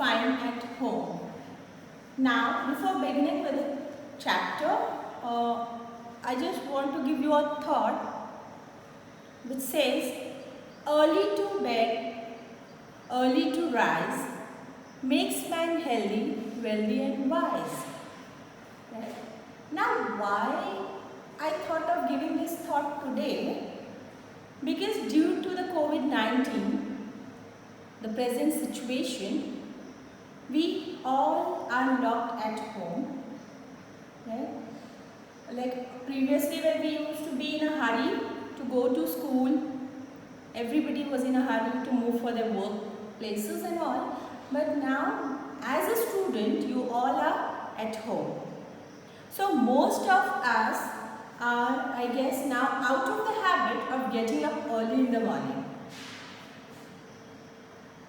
fine at home. Now, before beginning with the chapter, I just want to give you a thought which says, early to bed, early to rise, makes man healthy, wealthy and wise. Right? Now, why I thought of giving this thought today? Because due to the COVID-19, the present situation, we all are locked at home. Right? Like previously when we used to be in a hurry to go to school, everybody was in a hurry to move for their work places and all. But now, as a student, you all are at home. So most of us are, I guess, now out of the habit of getting up early in the morning.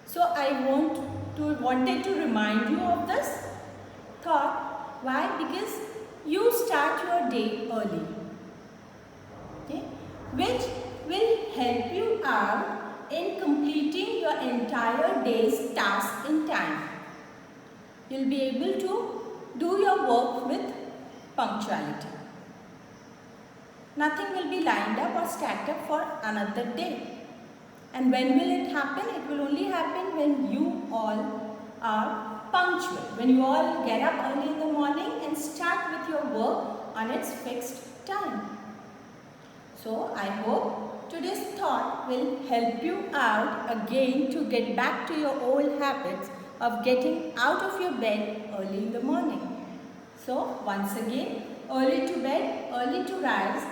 So I wanted to remind you of this thought. Why? Because you start your day early, okay? Which will help you out in completing your entire day's task in time. You'll be able to do your work with punctuality. Nothing will be lined up or stacked up for another day. And when will it happen? It will only happen when you all are punctual. When you all get up early in the morning and start with your work on its fixed time. So I hope today's thought will help you out again to get back to your old habits of getting out of your bed early in the morning. So once again, early to bed, early to rise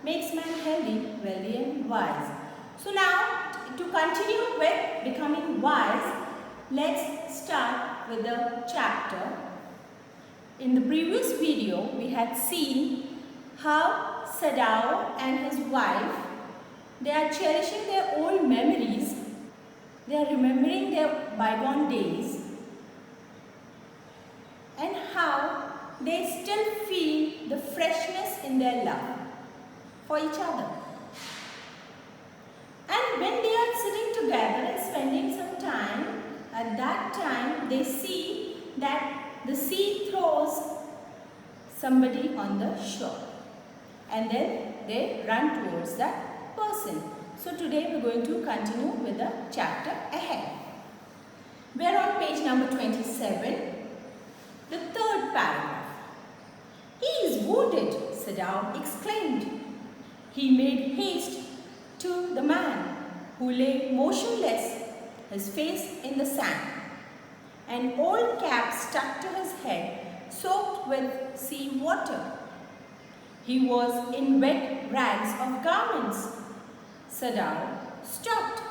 makes man healthy, wealthy and wise. So now, to continue with becoming wise, let's start with the chapter. In the previous video, we had seen how Sudao and his wife, they are cherishing their old memories. They are remembering their bygone days and how they still feel the freshness in their love for each other. And when they are sitting together and spending some time, at that time they see that the sea throws somebody on the shore. And then they run towards that person. So today we are going to continue with the chapter ahead. We are on page number 27, the third paragraph. "He is wounded," Sudao exclaimed. He made haste to the man who lay motionless, his face in the sand, an old cap stuck to his head, soaked with sea water. He was in wet rags of garments. Sudao stopped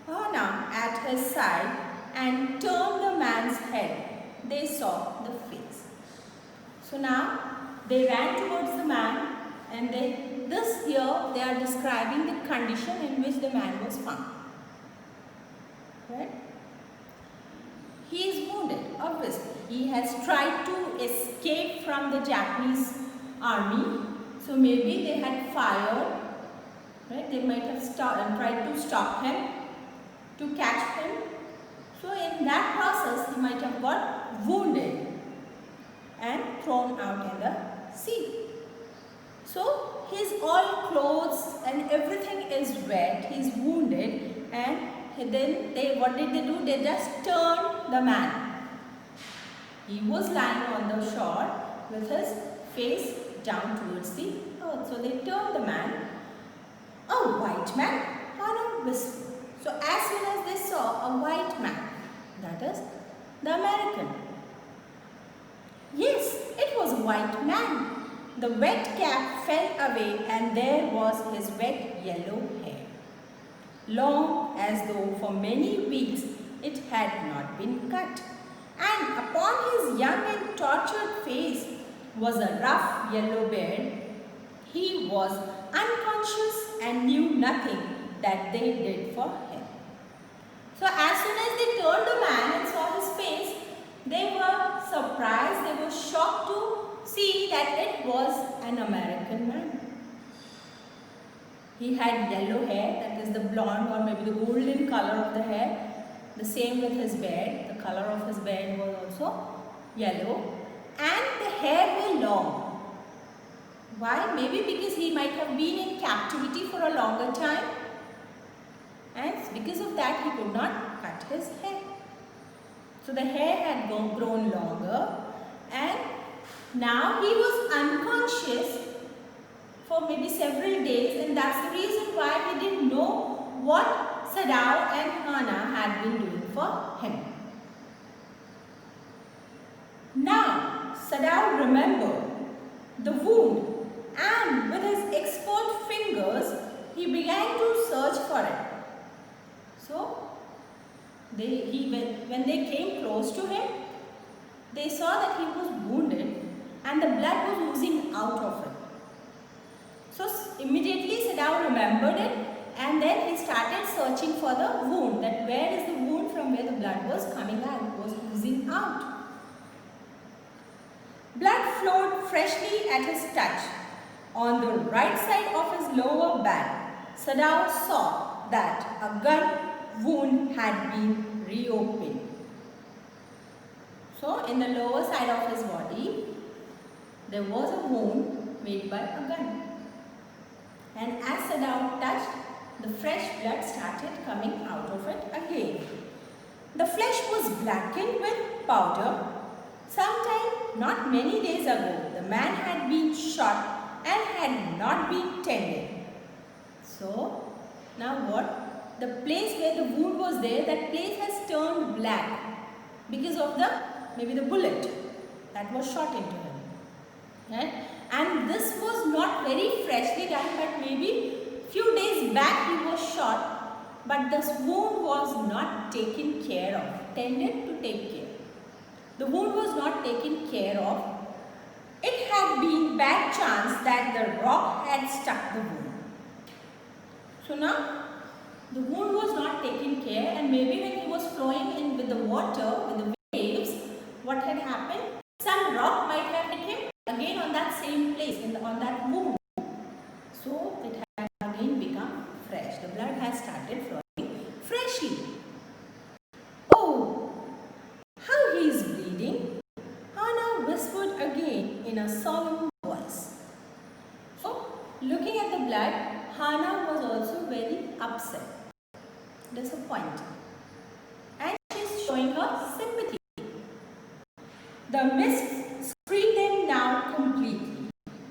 Hana at his side and turned the man's head. They saw the face. So now they ran towards the man, and they are describing the condition in which the man was found. Right? He is wounded, obviously. He has tried to escape from the Japanese army. So maybe they had fired. Right? They might have tried to stop him, to catch him. So in that process, he might have got wounded and thrown out in the sea. So his all clothes and everything is wet. He is wounded, and then what did they do? They just turned the man. He was lying on the shore with his face down towards the earth. So they turned the man. "A white man?" Hana whispered. So as soon as they saw a white man, that is the American. Yes, it was a white man. The wet cap fell away, and there was his wet yellow hair, long as though for many weeks it had not been cut. And upon his young and tortured face was a rough yellow beard. He was unconscious and knew nothing that they did for him. So as soon as they turned the man and saw his face, they were surprised, they were shocked to see that it was an American man. He had yellow hair, that is the blonde or maybe the golden color of the hair, The same with his bed. The color of his bed was also yellow. And the hair were long. Why? Maybe because he might have been in captivity for a longer time. And because of that he could not cut his hair. So the hair had grown longer. And now he was unconscious for maybe several days, and that's the reason why he didn't know what Sudao and Hana had been doing for him. Now Sudao remembered the wound, and with his expert fingers he began to search for it. So when they came close to him, they saw that he was wounded and the blood was oozing out of it. So immediately Sudao remembered it, and then he started searching for the wound, that where is the wound from where the blood was coming out, was oozing out. Blood flowed freshly at his touch. On the right side of his lower back, Sudao saw that a gun wound had been reopened. So in the lower side of his body, there was a wound made by a gun. And as Sudao touched, the fresh blood started coming out of it again. The flesh was blackened with powder. Sometime, not many days ago, the man had been shot and had not been tended. So, now what? The place where the wound was there, that place has turned black because of maybe the bullet that was shot into him. Right? And this was not very freshly done, but maybe few days back he was shot, but this wound was not taken care of, tended to take care. The wound was not taken care of. It had been bad chance that the rock had stuck the wound. So now the wound was not taken care, and maybe when he was flowing in with the water, with the waves, what had happened? Some rock might have hit him again on that same place, on that wound. So it had again become fresh. The blood has started flowing freshly. Oh, how he is bleeding! Hana whispered again in a solemn voice. So, looking at the blood, Hana was also very upset, disappointed, and she is showing her sympathy. The mist screened them now completely.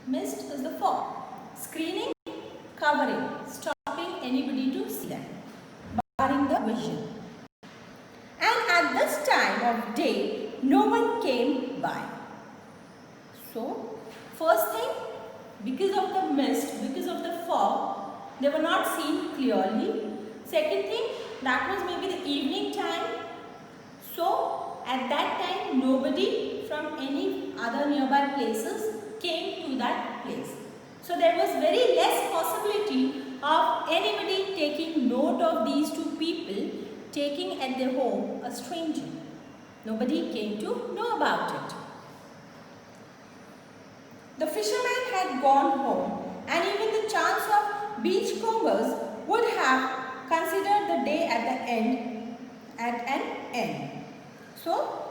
Mist is the fog. Screening, covering, stopping anybody to see them, barring the vision. And at this time of day, no one came by. So, first thing, because of the mist, because of the fog, they were not seen clearly. Second thing, that was maybe the evening time. So, at that time, nobody from any other nearby places came to that place. So, there was very less possibility of anybody taking note of these two people taking at their home a stranger. Nobody came to know about it. The fisherman had gone home, and even the chance of beachcombers would have considered the day at an end. So,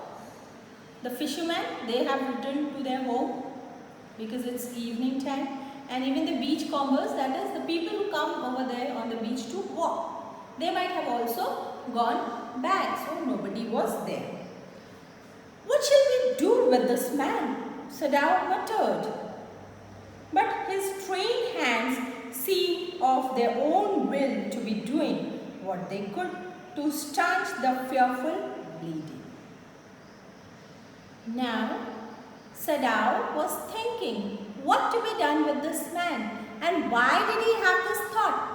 the fishermen, they have returned to their home because it's evening time, and even the beachcombers, that is the people who come over there on the beach to walk, they might have also gone back, so nobody was there. What shall we do with this man? Sudao muttered. But his trained hands seemed of their own will to be doing what they could to stanch the fearful bleeding. Now, Sudao was thinking what to be done with this man, and why did he have this thought?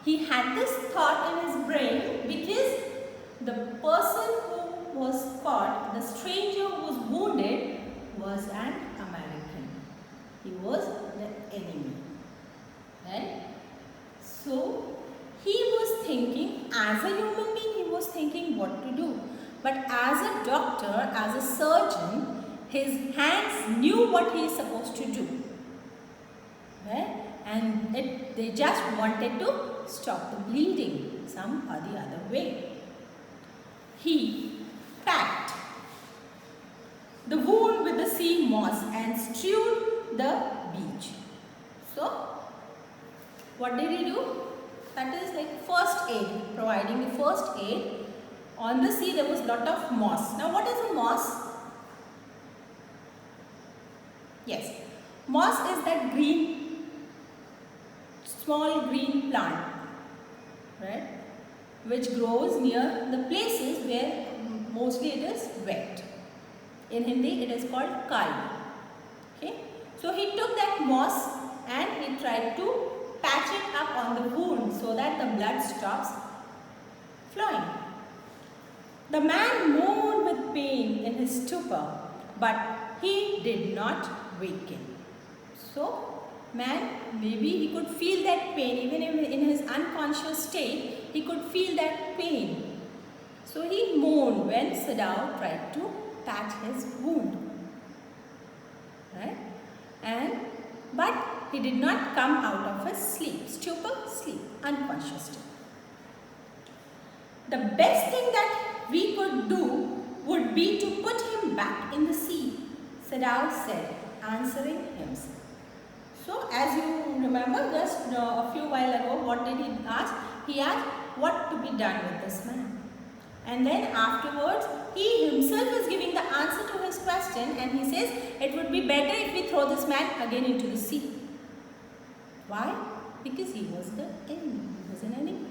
He had this thought in his brain because the person who was caught, the stranger who was wounded, was an American. He was the enemy. Right? So, he was thinking, as a human being, he was thinking what to do. But as a doctor, as a surgeon, his hands knew what he is supposed to do. Right? And they just wanted to stop the bleeding some or the other way. he packed the wound with the sea moss and strewed the beach. So, what did he do? That is like first aid, providing the first aid. On the sea there was lot of moss. Now what is a moss? Yes, moss is that green, small green plant, right, which grows near the places where mostly it is wet. In Hindi it is called kali. Okay, so he took that moss and he tried to patch it up on the wound so that the blood stops flowing. The man moaned with pain in his stupor, but he did not waken. So, man, maybe he could feel that pain, even in his unconscious state, he could feel that pain. So, he moaned when Sudao tried to patch his wound. Right? But he did not come out of his sleep, stupor, sleep, unconscious state. The best thing that we could do would be to put him back in the sea, Sudao said, answering himself. So, as you remember just a few while ago, what did he ask? He asked what to be done with this man. And then afterwards, he himself is giving the answer to his question, and he says, it would be better if we throw this man again into the sea. Why? Because he was the enemy. He was an enemy.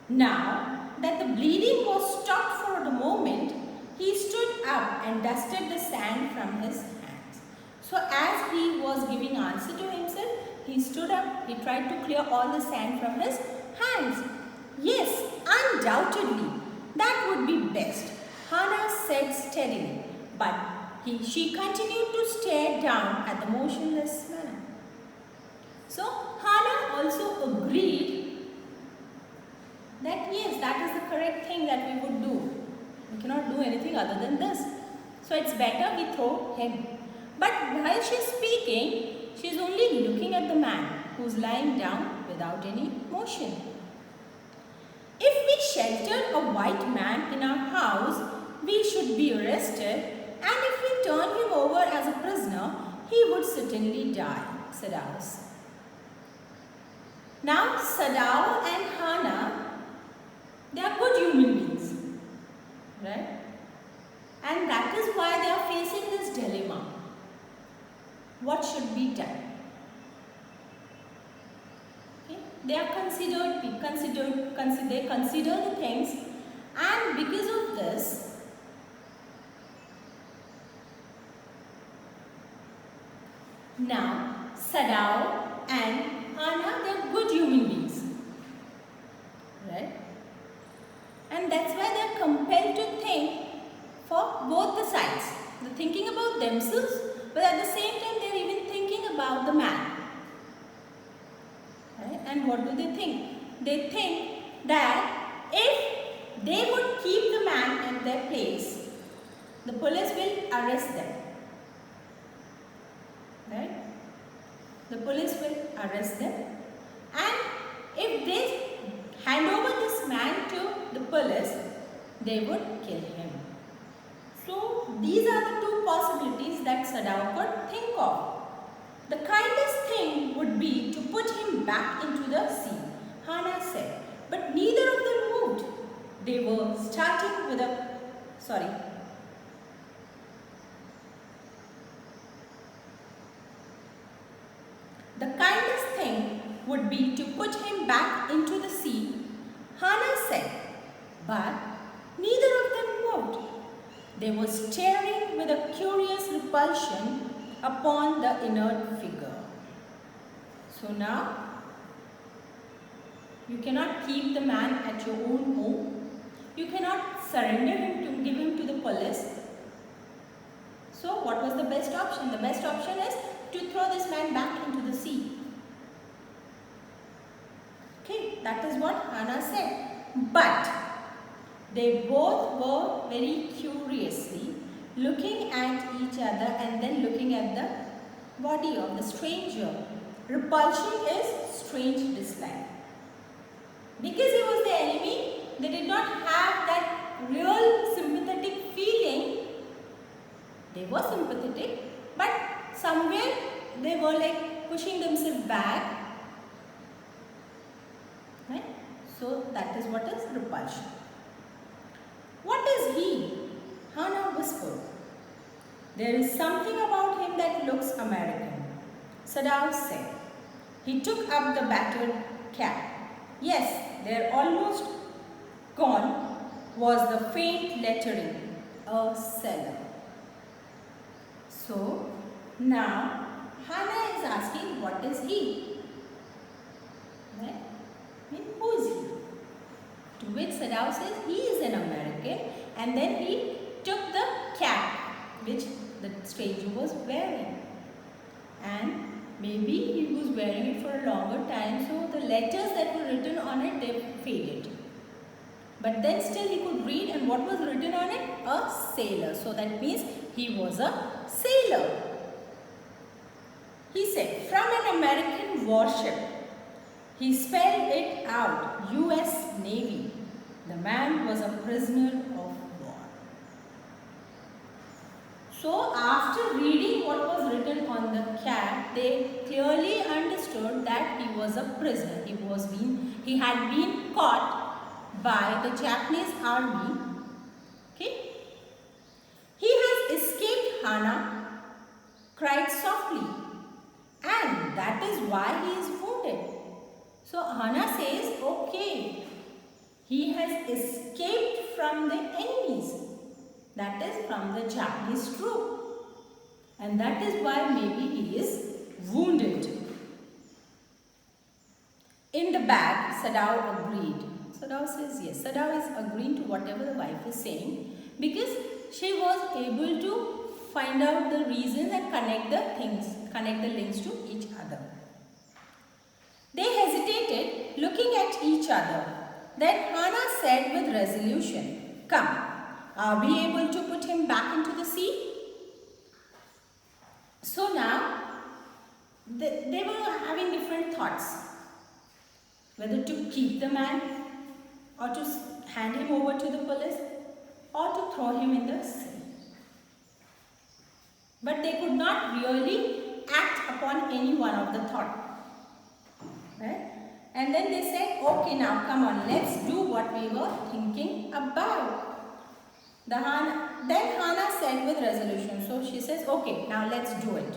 Now that the bleeding was stopped for the moment, he stood up and dusted the sand from his hands. So as he was giving answer to himself, he stood up, he tried to clear all the sand from his hands. Yes, undoubtedly, that would be best, Hana said steadily, but she continued to stare down at the motionless man. So Hana also agreed that yes, that is the correct thing that we would do. We cannot do anything other than this. So it's better we throw him. But while she's speaking, she's only looking at the man who's lying down without any motion. If we sheltered a white man in our house, we should be arrested, and if we turn him over as a prisoner, he would certainly die, Sudao said. Now Sudao and Hana, they are good human beings, right? And that is why they are facing this dilemma. What should be done? Okay? They are they consider the things, and because of this, now Sudao and Hana, they are good human beings, right? And that's why they are compelled to think for both the sides. They're thinking about themselves, but at the same time they are even thinking about the man. Right? And what do they think? They think that if they would keep the man at their place, the police will arrest them. Right? The police will arrest them, and if they hand over this man to the police, they would kill him. So these are the two possibilities that Sudao could think of. The kindest thing would be to put him back into the sea, Hana said, but neither of them moved. They were starting with The kindest thing would be to put him back into the sea, Hana said, but neither of them moved. They were staring with a curious repulsion upon the inert figure. So now, you cannot keep the man at your own home. You cannot surrender him to give him to the police. So what was the best option? The best option is to throw this man back into the sea. Okay, that is what Hana said. But they both were very curiously looking at each other and then looking at the body of the stranger. Repulsion is strange dislike. Because he was the enemy, they did not have that real sympathetic feeling. They were sympathetic, but somewhere they were like pushing themselves back. Right? So that is what is repulsion. What is he? Hannah whispered. There is something about him that looks American, Sudao said. He took up the battered cap. Yes, there almost gone was the faint lettering, a cellar. So now Hannah is asking, what is he? Right? Who is he? To which Sudao says he is an American, and then he took the cap which the stranger was wearing, and maybe he was wearing it for a longer time, so the letters that were written on it, they faded. But then still he could read, and what was written on it? A sailor. So that means he was a sailor. He said, from an American warship. He spelled it out, US Navy. The man was a prisoner of war. So after reading what was written on the cap, they clearly understood that he was a prisoner. He had been caught by the Japanese army. Okay? He has escaped, Hannah cried softly, and that is why he is wounded. So Hannah says, okay, he has escaped from the enemies, that is from the Japanese troop, and that is why maybe he is wounded. In the bag, Sudao agreed. Sudao says yes. Sudao is agreeing to whatever the wife is saying because she was able to find out the reasons and connect the links to each other. They hesitated, looking at each other. Then Hannah said with resolution, come, are we able to put him back into the sea? So now, they were having different thoughts. Whether to keep the man, or to hand him over to the police, or to throw him in the sea. But they could not really act upon any one of the thoughts. Right? And then they said, okay, now come on, let's do what we were thinking about. Then Hannah said with resolution. So she says, okay, now let's do it.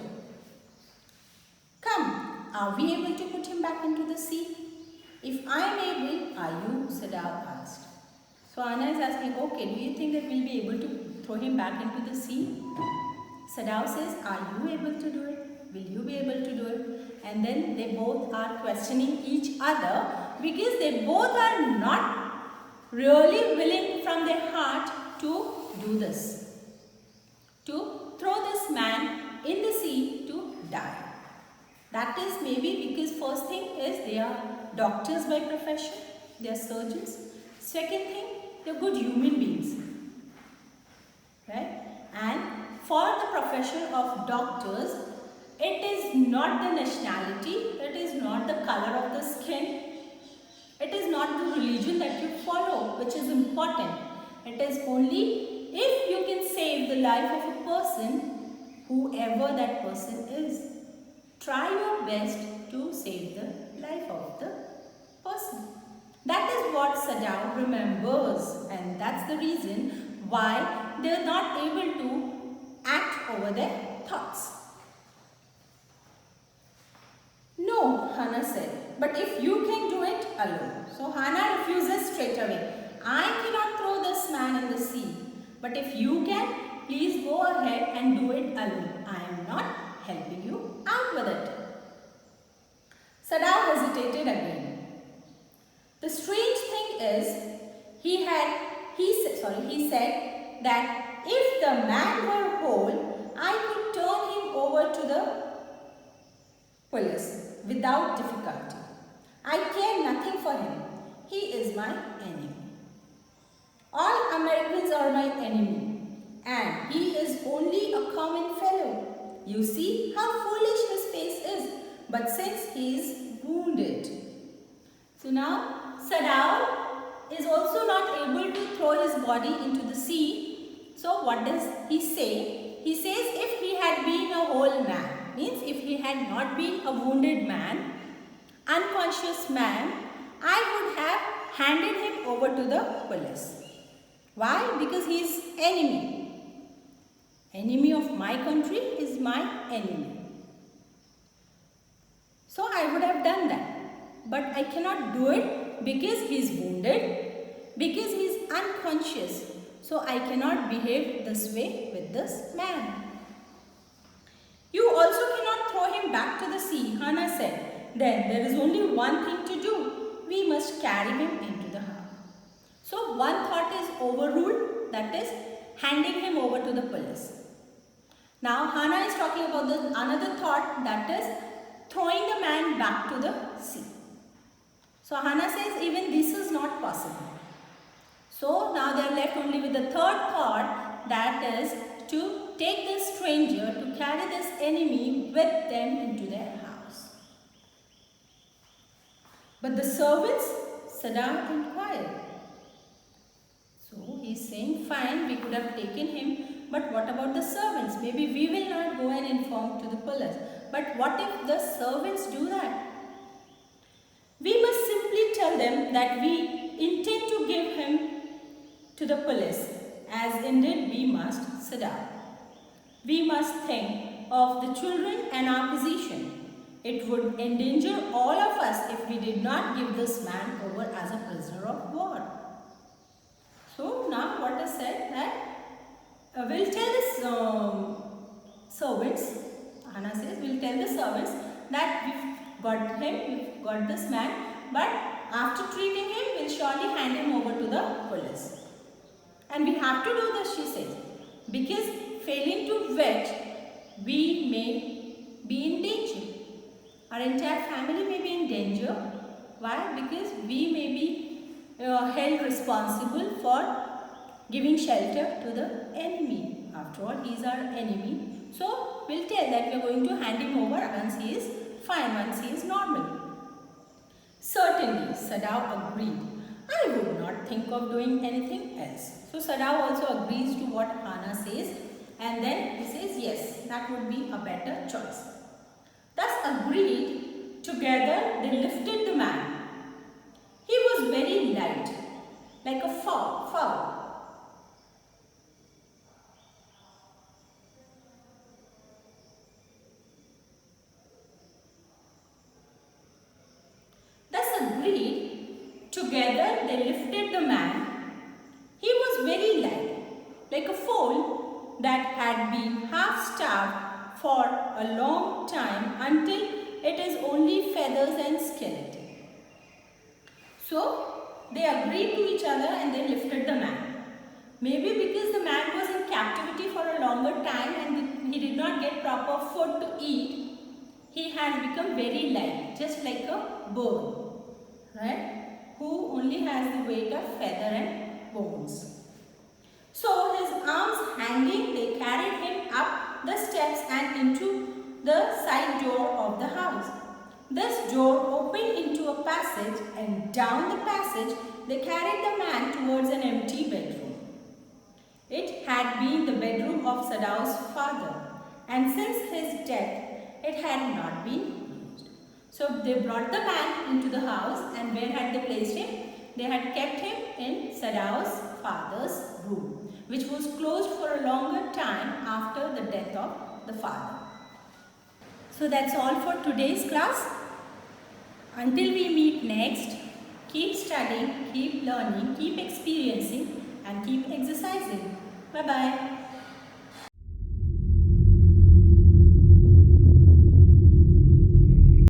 Come, are we able to put him back into the sea? If I am able, are you? Sudao asked. So Hannah is asking, okay, do you think that we'll be able to throw him back into the sea? Sudao says, are you able to do it? Will you be able to do it? And then they both are questioning each other because they both are not really willing from their heart to do this. To throw this man in the sea to die. That is maybe because first thing is they are doctors by profession. They are surgeons. Second thing, they are good human beings. Right? And for the profession of doctors, it is not the nationality, it is not the color of the skin, it is not the religion that you follow which is important. It is only if you can save the life of a person, whoever that person is. Try your best to save the life of the person. That is what Sudao remembers, and that's the reason why they are not able to act over their thoughts. No, Hannah said, but if you can do it alone. So Hannah refuses straight away. I cannot throw this man in the sea. But if you can, please go ahead and do it alone. I am not helping you out with it. Sudao hesitated again. The strange thing is, he said that if the man were whole, I could turn him over to the police without difficulty. I care nothing for him. He is my enemy. All Americans are my enemy, and he is only a common fellow. You see how foolish his face is, but since he is wounded. So now Sadao is also not able to throw his body into the sea. So what does he say? He says if he had been a whole man, means if he had not been a wounded man, unconscious man, I would have handed him over to the police. Why? Because he is enemy. Enemy of my country is my enemy. So I would have done that. But I cannot do it because he is wounded, because he is unconscious. So I cannot behave this way with this man. You also cannot throw him back to the sea, Hannah said. Then there is only one thing to do. We must carry him into the house. So one thought is overruled, that is handing him over to the police. Now Hannah is talking about another thought, that is throwing the man back to the sea. So Hannah says even this is not possible. So now they are left only with the third thought, that is to take this stranger, to carry this enemy with them into their house. But the servants, Sudao inquired. So he is saying, fine, we could have taken him, but what about the servants? Maybe we will not go and inform to the police. But what if the servants do that? We must simply tell them that we intend to give him to the police, as indeed we must, Sudao. We must think of the children and our position. It would endanger all of us if we did not give this man over as a prisoner of war. So now what is said that we'll tell the servants, Hannah says, we'll tell the servants that we've got him, we've got this man, but after treating him, we'll surely hand him over to the police. And we have to do this, she says, because failing to vet, we may be in danger. Our entire family may be in danger. Why? Because we may be held responsible for giving shelter to the enemy. After all, he is our enemy. So, we'll tell that we are going to hand him over once he is fine, once he is normal. Certainly, Sudao agreed. I would not think of doing anything else. So, Sudao also agrees to what Hannah says, and then he says, yes, that would be a better choice. Thus agreed, together they lifted the man. He was very light, like a fowl. Thus agreed, together they lifted the man. He was very light, like a fowl that had been half starved for a long time until it is only feathers and skeleton. So they agreed to each other and they lifted the man. Maybe because the man was in captivity for a longer time and he did not get proper food to eat, he has become very light, just like a bird, right? Who only has the weight of feather and bones. So his arms hanging, they carried him up the steps and into the side door of the house. This door opened into a passage, and down the passage they carried the man towards an empty bedroom. It had been the bedroom of Sudao's father, and since his death it had not been used. So they brought the man into the house, and where had they placed him? They had kept him in Sudao's father's room, which was closed for a longer time after the death of the father. So that's all for today's class. Until we meet next, keep studying, keep learning, keep experiencing and keep exercising. Bye-bye.